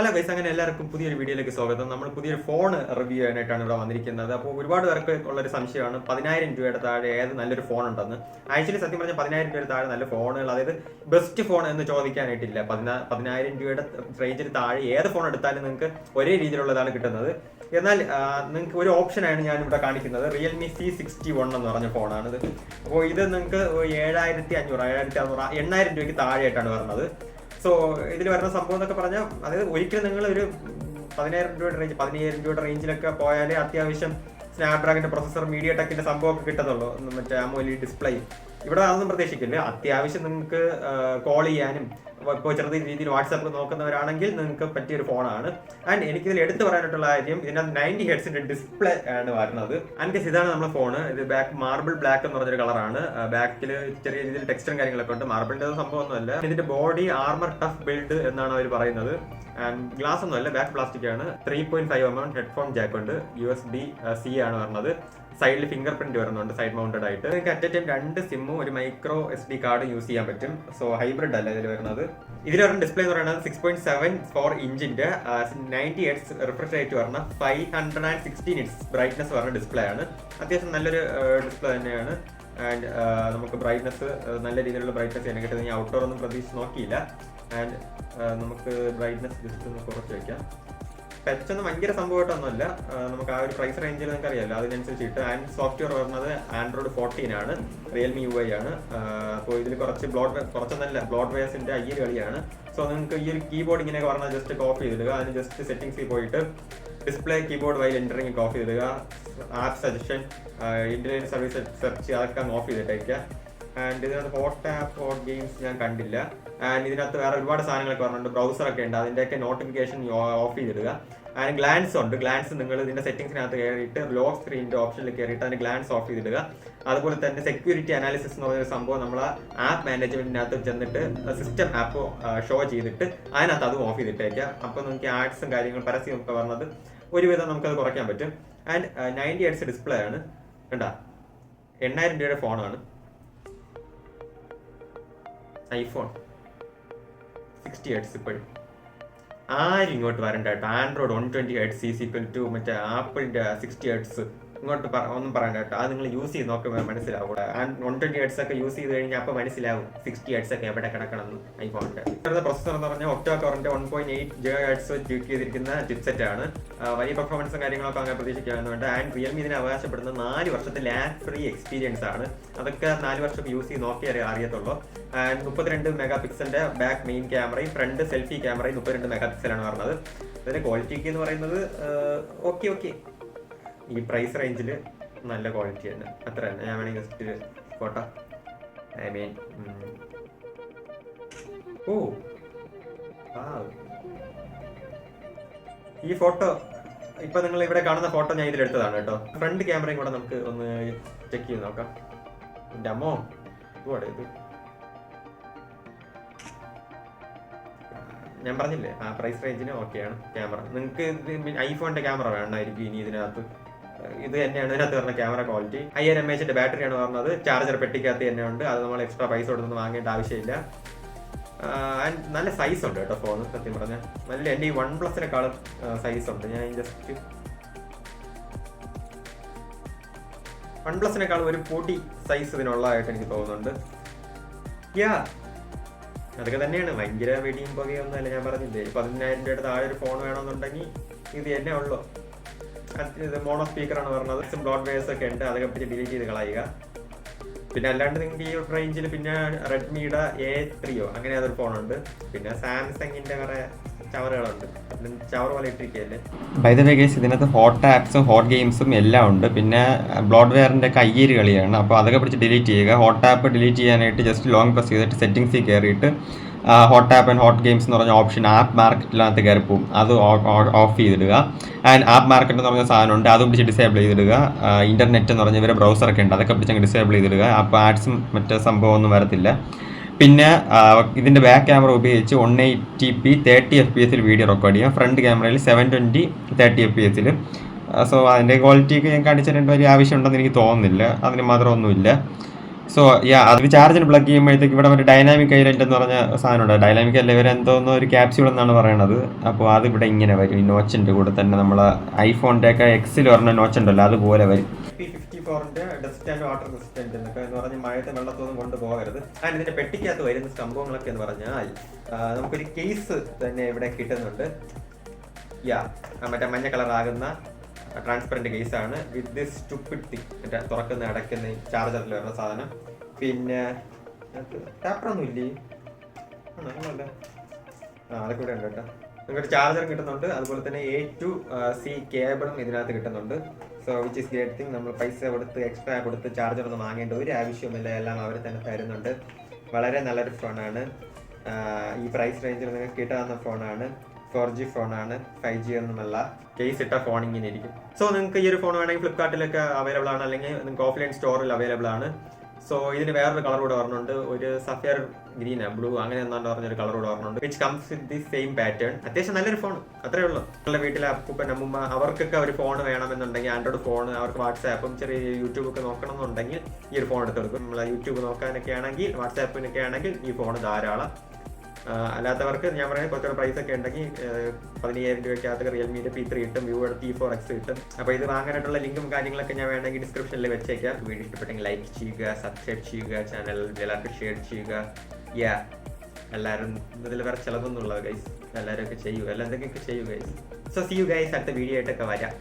Hello guys, അങ്ങനെ എല്ലാവർക്കും പുതിയൊരു വീഡിയോയിലേക്ക് സ്വാഗതം. നമ്മൾ പുതിയൊരു ഫോൺ റിവ്യൂ ചെയ്യാനായിട്ടാണ് ഇവിടെ വന്നിരിക്കുന്നത്. അപ്പോൾ ഒരുപാട് പേർക്ക് ഉള്ളൊരു സംശയമാണ് 10,000 രൂപയുടെ താഴെ ഏത് നല്ലൊരു ഫോൺ ഉണ്ടെന്ന്. ആക്ച്വലി സത്യം പറഞ്ഞാൽ 10,000 രൂപയുടെ താഴെ നല്ല ഫോണുകൾ, അതായത് ബെസ്റ്റ് ഫോൺ എന്ന് ചോദിക്കാനായിട്ടില്ല. 10,000 രൂപയുടെ റേഞ്ചിൽ താഴെ ഏത് ഫോൺ എടുത്താലും നിങ്ങൾക്ക് ഒരേ രീതിയിലുള്ളതാണ് കിട്ടുന്നത്. എന്നാൽ നിങ്ങൾക്ക് ഒരു ഓപ്ഷനാണ് ഞാൻ ഇവിടെ കാണിക്കുന്നത്. റിയൽമി C61 എന്ന് പറഞ്ഞ ഫോണാണിത്. അപ്പോൾ ഇത് നിങ്ങൾക്ക് 7,500, 7,600, 8,000 രൂപയ്ക്ക് താഴെയായിട്ടാണ് വരുന്നത്. സോ ഇതിൽ വരുന്ന സംഭവം എന്നൊക്കെ പറഞ്ഞാൽ, അതായത് ഒരിക്കലും നിങ്ങൾ ഒരു 10,000 രൂപയുടെ റേഞ്ച്, 15,000 രൂപയുടെ റേഞ്ചിലൊക്കെ പോയാലേ അത്യാവശ്യം സ്നാപ്ഡ്രാഗന്റെ പ്രൊസസർ, മീഡിയ ടെക്കിന്റെ സംഭവമൊക്കെ കിട്ടത്തുള്ളൂ. മറ്റേ AMOLED ഡിസ്പ്ലേ ഇവിടെ അതൊന്നും പ്രതീക്ഷിക്കില്ല. അത്യാവശ്യം നിങ്ങൾക്ക് കോൾ ചെയ്യാനും ഇപ്പോൾ ചെറിയ രീതിയിൽ വാട്സാപ്പ് നോക്കുന്നവരാണെങ്കിൽ നിങ്ങൾക്ക് പറ്റിയൊരു ഫോണാണ്. ആൻഡ് എനിക്കിതിൽ എടുത്തു പറയാനായിട്ടുള്ള കാര്യം, ഇതിനകത്ത് 90 ഹെർട്സിന്റെ ഡിസ്പ്ലേ ആണ് വരുന്നത്. ആൻഡ് ഇതാണ് നമ്മുടെ ഫോൺ. ഇത് ബാക്ക് മാർബിൾ ബ്ലാക്ക് എന്ന് പറഞ്ഞൊരു കളറാണ്. ബാക്കിൽ ചെറിയ രീതിയിൽ ടെക്സ്ചറും കാര്യങ്ങളൊക്കെ ഉണ്ട്. മാർബിളിന്റെ സംഭവമൊന്നുമല്ല. ഇതിന്റെ ബോഡി ആർമർ ടഫ് ബിൽഡ് എന്നാണ് അവർ പറയുന്നത്. ആൻഡ് ഗ്ലാസ് ഒന്നുമല്ല, ബാക്ക് പ്ലാസ്റ്റിക് ആണ്. 3.5mm ഹെഡ്ഫോൺ ജാക്ക് ഉണ്ട്. USB-C ആണ് വരുന്നത്. സൈഡിൽ ഫിംഗർ പ്രിന്റ് വരുന്നുണ്ട്, സൈഡ് മൗണ്ടഡ് ആയിട്ട്. നിങ്ങൾക്ക് അറ്റ് എ ടൈം 2 സിമ്മും ഒരു മൈക്രോ SD കാർഡ് യൂസ് ചെയ്യാൻ പറ്റും. സോ ഹൈബ്രിഡ് അല്ല ഇതിൽ വരുന്നത്. ഇതിൽ വരുന്ന ഡിസ്പ്ലേ എന്ന് പറയുന്നത് 6.74 ഇഞ്ചിന്റെ 90 Hz റിഫ്രഷ് റേറ്റ് വരുന്ന 516 nits ബ്രൈറ്റ്നസ് വരുന്ന ഡിസ്പ്ലേ ആണ്. അത്യാവശ്യം നല്ലൊരു ഡിസ്പ്ലേ തന്നെയാണ്. ആൻഡ് നമുക്ക് ബ്രൈറ്റ്നസ്, നല്ല രീതിയിലുള്ള ബ്രൈറ്റ്നസ് ചെയ്യാൻ കിട്ടുന്നത്. ഞാൻ ഔട്ട്ഡോർ ഒന്നും പ്രതീക്ഷിച്ച് നോക്കിയില്ല. ആൻഡ് നമുക്ക് ബ്രൈറ്റ്നസ് ജസ്റ്റ് ഒന്ന് കുറച്ച് വയ്ക്കാം. ടച്ച് ഒന്നും ഭയങ്കര സംഭവമായിട്ടൊന്നുമല്ല. നമുക്ക് ആ ഒരു പ്രൈസ് റേഞ്ചിൽ നിങ്ങൾക്ക് അറിയാമല്ലോ, അതിനനുസരിച്ചിട്ട്. ആൻഡ് സോഫ്റ്റ്വെയർ വരുന്നത് Android 14 ആണ്. റിയൽമി UI ആണ്. അപ്പോൾ ഇതിൽ കുറച്ചൊന്നല്ല ബ്ലോഡ് വെയർസിന്റെ കളിയാണ്. സോ നിങ്ങൾക്ക് ഈ ഒരു കീബോർഡ് ഇങ്ങനെയൊക്കെ പറഞ്ഞാൽ ജസ്റ്റ് ഓഫ് ചെയ്തിടുക. അതിന് ജസ്റ്റ് സെറ്റിംഗ്സിൽ പോയിട്ട് display keyboard while entering off ചെയ്തിടുക. App suggestion, internet service search, അതൊക്കെ അങ്ങ് ഓഫ് ചെയ്തിട്ടേക്കുക. ആൻഡ് ഇതിനകത്ത് ഹോട്ട് ആപ്പ്, ഹോട്ട് ഗെയിംസ് ഞാൻ കണ്ടില്ല. ആൻഡ് ഇതിനകത്ത് വേറെ ഒരുപാട് സാധനങ്ങളൊക്കെ പറഞ്ഞിട്ടുണ്ട്. ബ്രൗസറൊക്കെ ഉണ്ട്, അതിൻ്റെയൊക്കെ നോട്ടിഫിക്കേഷൻ ഓഫ് ചെയ്തിടുക. ആൻഡ് ഗ്ലാൻസ് ഉണ്ട്. ഗ്ലാൻസ് നിങ്ങൾ ഇതിന്റെ സെറ്റിംഗ്സിനകത്ത് കയറിയിട്ട് ലോക്ക് സ്ക്രീനിന്റെ ഓപ്ഷനിൽ കയറിയിട്ട് അതിന് ഗ്ലാൻസ് ഓഫ് ചെയ്തിടുക. അതുപോലെ തന്നെ സെക്യൂരിറ്റി അനാലിസിസ് എന്ന് പറയുന്ന സംഭവം നമ്മൾ ആപ്പ് മാനേജ്മെന്റിനകത്ത് ചെന്നിട്ട് സിസ്റ്റം ആപ്പ് ഷോ ചെയ്തിട്ട് അതിനകത്ത് അതും ഓഫ് ചെയ്തിട്ടേക്കുക. അപ്പോൾ നമുക്ക് ആഡ്സും കാര്യങ്ങളും പരസ്യം ഒക്കെ പറഞ്ഞത് ഒരുവിധം നമുക്കത് കുറയ്ക്കാൻ പറ്റും. ആൻഡ് 90 Hz ഡിസ്പ്ലേ ആണ്. കണ്ടാ, 8,000 രൂപയുടെ ഫോണാണ്. IPhone 60 Hz. ഇപ്പോഴും ആരും ഇങ്ങോട്ട് വരണ്ട കേട്ടോ. Android 120 Hz is equal to മറ്റേ ആപ്പിളിന്റെ 60 Hz ഇങ്ങോട്ട് ഒന്നും പറയണ്ട കേട്ടോ. അത് നിങ്ങൾ യൂസ് ചെയ്ത് നോക്കുമ്പോൾ മനസ്സിലാവും. 120 Hz ഒക്കെ യൂസ് ചെയ്ത് കഴിഞ്ഞാൽ അപ്പോൾ മനസ്സിലാവും 60 Hz ഒക്കെ എവിടെ കിടക്കണം ഐഫോണിന്റെ. പ്രൊസസർ എന്ന് പറഞ്ഞാൽ ഒക്ടാ കോറിന്റെ 1.8 GHz യൂസ് ചെയ്തിരിക്കുന്ന ചിപ്സെറ്റ് ആണ്. വലിയ പെർഫോമൻസും കാര്യങ്ങളൊക്കെ അങ്ങനെ പ്രതീക്ഷിക്കാവുന്നതുകൊണ്ട്. ആൻഡ് റിയൽമി ഇതിനെ അവകാശപ്പെടുന്ന 4 വർഷത്തെ ലാഗ് ഫ്രീ എക്സ്പീരിയൻസ് ആണ്. അതൊക്കെ 4 വർഷം യൂസ് ചെയ്ത് നോക്കിയാലേ അറിയത്തുള്ളൂ. ആൻഡ് 32 മെഗാപിക്സലിന്റെ ബാക്ക് മെയിൻ ക്യാമറയും ഫ്രണ്ട് സെൽഫി ക്യാമറയും 32 മെഗാപിക്സലാണ് പറഞ്ഞത്. അതിന്റെ ക്വാളിറ്റിക്ക് എന്ന് പറയുന്നത് ഓക്കെ ഈ പ്രൈസ് റേഞ്ചിൽ നല്ല ക്വാളിറ്റി തന്നെ, അത്ര തന്നെ. ഞാൻ വേണമെങ്കിൽ ജസ്റ്റ് ഫോട്ടോ ഈ ഫോട്ടോ ഇപ്പൊ നിങ്ങൾ ഇവിടെ കാണുന്ന ഫോട്ടോ ഞാൻ ഇതിലെടുത്തതാണ് കേട്ടോ. ഫ്രണ്ട് ക്യാമറയും കൂടെ നമുക്ക് ഒന്ന് ചെക്ക് ചെയ്ത് നോക്കാം. ഡെമോ ഇത് ഞാൻ പറഞ്ഞില്ലേ, ആ പ്രൈസ് റേഞ്ചിന് ഓക്കെയാണ് ക്യാമറ. നിങ്ങൾക്ക് ഐഫോണിന്റെ ക്യാമറ വേണമായിരിക്കും ഇനി ഇതിനകത്ത്. ഇത് തന്നെയാണ് ഇതിനകത്ത് പറഞ്ഞ ക്യാമറ ക്വാളിറ്റി. 5000 mAh ബാറ്ററിയാണ് പറഞ്ഞത്. ചാർജർ പെട്ടിക്കകത്ത് തന്നെ ഉണ്ട്. അത് നമ്മൾ എക്സ്ട്രാ പൈസ കൊടുത്തൊന്നും വാങ്ങേണ്ട ആവശ്യമില്ല. ആൻഡ് നല്ല സൈസ് ഉണ്ട് കേട്ടോ ഫോൺ. സത്യം പറഞ്ഞാൽ നല്ല, എൻ്റെ ഈ OnePlus-നെക്കാളും സൈസ് ഉണ്ട്. ഞാൻ ജസ്റ്റ് OnePlus-നെക്കാളും ഒരു പൊടി സൈസ് ഇതിനുള്ളതായിട്ട് എനിക്ക് തോന്നുന്നുണ്ട്. അതൊക്കെ തന്നെയാണ്. ഭയങ്കര വെടിയും പുകയൊന്നും അല്ല. ഞാൻ പറഞ്ഞില്ലേ, 10,000 രൂപയുടെ താഴെ ഒരു ഫോൺ വേണമെന്നുണ്ടെങ്കിൽ ഇത് തന്നെ ഉള്ളൂ. ഇത് മോണോ സ്പീക്കറാണ് പറഞ്ഞത്. ബ്ലോഡ് വെയർസ് ഒക്കെ ഉണ്ട്, അതൊക്കെ പറ്റി ഡിലീറ്റ് ചെയ്ത് കളയുക. പിന്നെ അല്ലാണ്ട് നിങ്ങൾക്ക് ഈ റേഞ്ചിൽ പിന്നെ റെഡ്മിയുടെ A3 അങ്ങനെ അതൊരു ഫോണുണ്ട്. പിന്നെ സാംസങ്ങിന്റെ കുറെ ചവറുകളുണ്ട്. ചവർ പോലെ ഇട്ടിരിക്കുകയല്ലേ. ബൈ ദ വേ ഗൈസ്, ഇതിനകത്ത് ഹോട്ട് ആപ്സും ഹോട്ട് ഗെയിംസും എല്ലാം ഉണ്ട്. പിന്നെ ബ്ലോഡ് വെയറിന്റെ കയ്യേരി കളിയാണ്. അപ്പോൾ അതൊക്കെ പിടിച്ച് ഡിലീറ്റ് ചെയ്യുക. ഹോട്ട് ആപ്പ് ഡിലീറ്റ് ചെയ്യാനായിട്ട് ജസ്റ്റ് ലോങ് പ്രസ് ചെയ്തിട്ട് സെറ്റിംഗ്സിൽ കയറിയിട്ട് hot app and hot games എന്ന് പറഞ്ഞ ഓപ്ഷൻ ആപ്പ് മാർക്കറ്റിനകത്ത് കയറി പോകും. അത് ഓഫ് ചെയ്തിടുക. ആൻഡ് ആപ്പ് മാർക്കറ്റ് എന്ന് പറഞ്ഞ സാധനമുണ്ട്, അതും പിടിച്ച് ഡിസേബിൾ ചെയ്തിടുക. ഇന്റർനെറ്റ് എന്ന് പറഞ്ഞ ഇവരെ ബ്രൗസറൊക്കെ ഉണ്ട്, അതൊക്കെ പിടിച്ചങ്ങ് ഡിസേബിൾ ചെയ്തിടുക. അപ്പോൾ ആഡ്സും മറ്റേ സംഭവമൊന്നും വരത്തില്ല. പിന്നെ ഇതിൻ്റെ ബാക്ക് ക്യാമറ ഉപയോഗിച്ച് 180p 30 fps വീഡിയോ റെക്കോർഡ് ചെയ്യാം. ഫ്രണ്ട് ക്യാമറയിൽ 720 30 fps. സോ അതിൻ്റെ ക്വാളിറ്റിക്ക് ഞാൻ കാണിച്ചിട്ട് വലിയ ആവശ്യമുണ്ടെന്ന് എനിക്ക് തോന്നുന്നില്ല. അതിന് മാത്രം ഒന്നുമില്ല. സോ അത് ചാർജിന് പ്ലഗ് ചെയ്യുമ്പോഴത്തേക്ക് ഇവിടെ ഒരു ഡൈനാമിക് ഐലൻഡ് എന്ന് പറഞ്ഞ സാധനമുണ്ട്. ഡൈനാമിക് അല്ല, ഇവരെന്തോന്നോ ഒരു ക്യാപ്സ്യൂൾ എന്നാണ് പറയണത്. അപ്പോൾ അത് ഇവിടെ ഇങ്ങനെ വരും. ഈ നോച്ചിൻ്റെ കൂടെ തന്നെ നമ്മൾ ഐഫോണിൻ്റെ ഒക്കെ എക്സിൽ പറഞ്ഞ നോച്ച് ഉണ്ടല്ലോ അതുപോലെ വരും. P54-ന്റെ ഡസ്റ്റ് ആൻഡ് വാട്ടർ റെസിസ്റ്റന്റ് എന്നൊക്കെ എന്ന് പറഞ്ഞ് മഴയത്തെ വെള്ളത്തൊന്നും കൊണ്ടുപോകരുത്. ആൻഡ് ഇതിന്റെ പെട്ടിക്കകത്ത് വരുന്ന സംഭവങ്ങളൊക്കെ എന്ന് പറഞ്ഞാൽ നമുക്കൊരു കേസ് തന്നെ ഇവിടെ കിട്ടുന്നുണ്ട്. മറ്റേ മഞ്ഞ കളറാകുന്ന ട്രാൻസ്പെറന്റ് കേസാണ് വിത്ത് ദിസ് സ്റ്റുപ്പിഡ് തിങ്, മറ്റേ തുറക്കുന്ന അടയ്ക്കുന്ന ചാർജറിൽ വരുന്ന സാധനം. പിന്നെ ടാപ്പറൊന്നും ഇല്ലേ? അതൊക്കെ ഇവിടെ ഉണ്ട് കേട്ടോ. നിങ്ങൾക്ക് ചാർജർ കിട്ടുന്നുണ്ട്, അതുപോലെ തന്നെ A to C കേബിളും ഇതിനകത്ത് കിട്ടുന്നുണ്ട്. So which is great thing. നമ്മൾ പൈസ കൊടുത്ത് എക്സ്ട്രാ കൊടുത്ത് ചാർജർ ഒന്നും വാങ്ങേണ്ട ഒരു ആവശ്യവുമില്ല, എല്ലാം അവർ തന്നെ തരുന്നുണ്ട്. വളരെ നല്ലൊരു ഫോണാണ്. ഈ പ്രൈസ് റേഞ്ചിൽ നിങ്ങൾക്ക് കിട്ടാവുന്ന ഫോണാണ്. 4G ഫോണാണ്, 5G ഒന്നുമല്ല. കേസ് ഇട്ട ഫോൺ ഇങ്ങനെ ഇരിക്കും. സോ നിങ്ങൾക്ക് ഈ ഒരു ഫോൺ വേണമെങ്കിൽ ഫ്ലിപ്കാർട്ടിലൊക്കെ അവൈലബിൾ ആണ്, അല്ലെങ്കിൽ നിങ്ങൾക്ക് ഓഫ്ലൈൻ സ്റ്റോറിൽ അവൈലബിൾ ആണ്. സോ ഇതിന് വേറൊരു കളർ കൂടെ പറഞ്ഞുണ്ട്, ഒരു സഫയർ ഗ്രീൻ ബ്ലൂ അങ്ങനെ എന്താണ്ട് പറഞ്ഞൊരു കളർ കൂടെ പറഞ്ഞുണ്ട്, which comes with the same pattern. അത്യാവശ്യം നല്ലൊരു ഫോൺ, അത്രേ ഉള്ളൂ. നിങ്ങളുടെ വീട്ടിലെ അപ്പൂപ്പൻ അമ്മൂമ്മ അവർക്കൊക്കെ ഒരു ഫോൺ വേണമെന്നുണ്ടെങ്കിൽ, ആൻഡ്രോയിഡ് ഫോൺ, അവർക്ക് വാട്സാപ്പും ചെറിയ യൂട്യൂബൊക്കെ നോക്കണം എന്നുണ്ടെങ്കിൽ ഈ ഒരു ഫോൺ എടുത്ത് കൊടുക്കും. നമ്മൾ യൂട്യൂബ് നോക്കാനൊക്കെ ആണെങ്കിൽ, വാട്സാപ്പിനൊക്കെ ആണെങ്കിൽ ഈ ഫോൺ ധാരാളം. അല്ലാത്തവർക്ക് ഞാൻ പറയുന്നത് കുറച്ചുകൂടെ പ്രൈസ് ഒക്കെ ഉണ്ടെങ്കിൽ 15,000 രൂപയ്ക്കകത്ത് റിയൽമിയുടെ P3 കിട്ടും, വ്യൂയുടെ T4X കിട്ടും. അപ്പോൾ ഇത് വാങ്ങാനായിട്ടുള്ള ലിങ്കും കാര്യങ്ങളൊക്കെ ഞാൻ വേണമെങ്കിൽ ഡിസ്ക്രിപ്ഷനിൽ വെച്ചേക്കാം. വീഡിയോ ഇഷ്ടപ്പെട്ടെങ്കിൽ ലൈക്ക് ചെയ്യുക, സബ്സ്ക്രൈബ് ചെയ്യുക, ചാനൽ എല്ലാവർക്കും ഷെയർ ചെയ്യുക. എല്ലാവരും ഇതിൽ വേറെ ചിലതൊന്നും ഉള്ളത് ഗൈസ്, എല്ലാവരും ഒക്കെ ചെയ്യുക, എന്തൊക്കെയൊക്കെ ചെയ്യുക guys. So see you guys, അടുത്ത വീഡിയോ ആയിട്ടൊക്കെ വരാം.